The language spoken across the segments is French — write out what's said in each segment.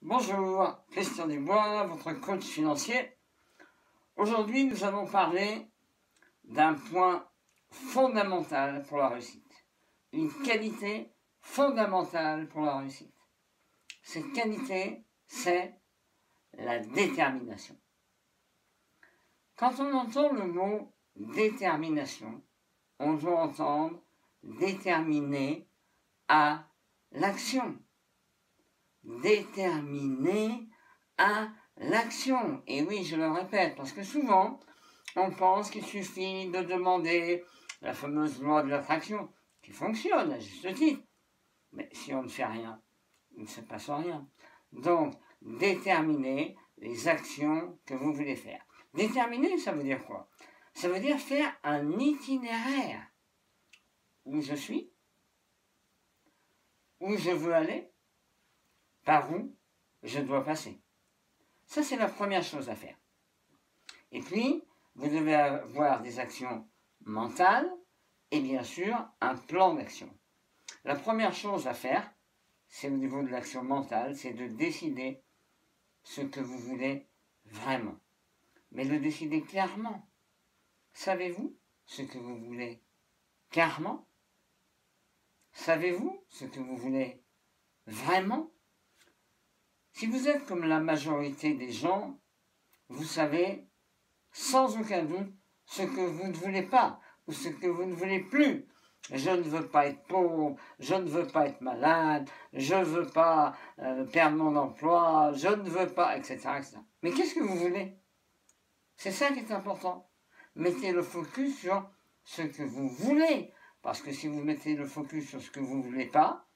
Bonjour, Christian Dubois, votre coach financier. Aujourd'hui, nous allons parler d'un point fondamental pour la réussite. Une qualité fondamentale pour la réussite. Cette qualité, c'est la détermination. Quand on entend le mot détermination, on doit entendre déterminer à l'action. Déterminé à l'action. Et oui, je le répète, parce que souvent, on pense qu'il suffit de demander la fameuse loi de l'attraction, qui fonctionne à juste titre. Mais si on ne fait rien, il ne se passe rien. Donc, déterminer les actions que vous voulez faire. Déterminer, ça veut dire quoi? Ça veut dire faire un itinéraire. Où je suis, où je veux aller, par où je dois passer. Ça, c'est la première chose à faire. Et puis, vous devez avoir des actions mentales et bien sûr un plan d'action. La première chose à faire, c'est au niveau de l'action mentale, c'est de décider ce que vous voulez vraiment. Mais le décider clairement. Savez-vous ce que vous voulez clairement? Savez-vous ce que vous voulez vraiment? Si vous êtes comme la majorité des gens, vous savez sans aucun doute ce que vous ne voulez pas ou ce que vous ne voulez plus. Je ne veux pas être pauvre, je ne veux pas être malade, je ne veux pas perdre mon emploi, je ne veux pas, etc., etc. Mais qu'est-ce que vous voulez? C'est ça qui est important. Mettez le focus sur ce que vous voulez. Parce que si vous mettez le focus sur ce que vous ne voulez pas,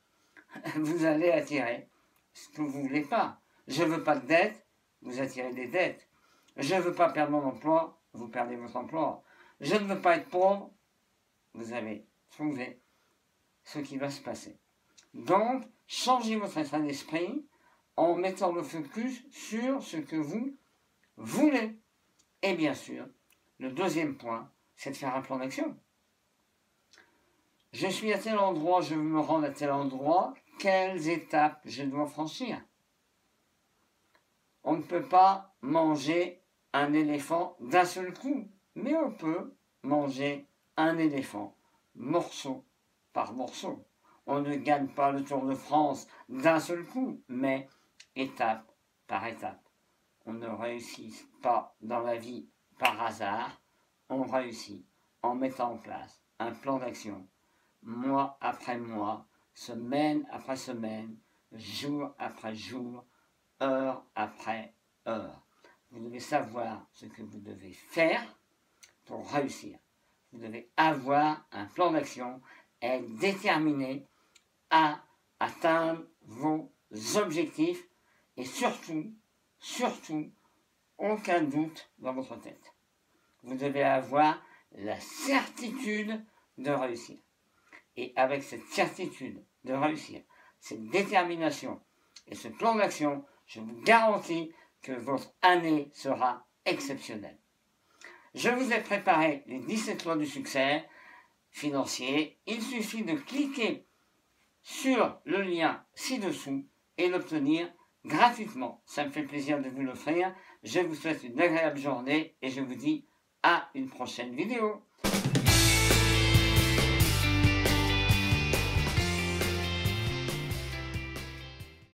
vous allez attirer ce que vous ne voulez pas. Je ne veux pas de dette, vous attirez des dettes. Je ne veux pas perdre mon emploi, vous perdez votre emploi. Je ne veux pas être pauvre, vous allez trouver ce qui va se passer. Donc, changez votre état d'esprit en mettant le focus sur ce que vous voulez. Et bien sûr, le deuxième point, c'est de faire un plan d'action. Je suis à tel endroit, je veux me rendre à tel endroit, quelles étapes je dois franchir? On ne peut pas manger un éléphant d'un seul coup, mais on peut manger un éléphant morceau par morceau. On ne gagne pas le Tour de France d'un seul coup, mais étape par étape. On ne réussit pas dans la vie par hasard, on réussit en mettant en place un plan d'action, mois après mois, semaine après semaine, jour après jour, heure après heure. Vous devez savoir ce que vous devez faire pour réussir. Vous devez avoir un plan d'action et être déterminé à atteindre vos objectifs et surtout, aucun doute dans votre tête. Vous devez avoir la certitude de réussir. Et avec cette certitude de réussir, cette détermination et ce plan d'action, je vous garantis que votre année sera exceptionnelle. Je vous ai préparé les 17 lois du succès financier. Il suffit de cliquer sur le lien ci-dessous et l'obtenir gratuitement. Ça me fait plaisir de vous l'offrir. Je vous souhaite une agréable journée et je vous dis à une prochaine vidéo.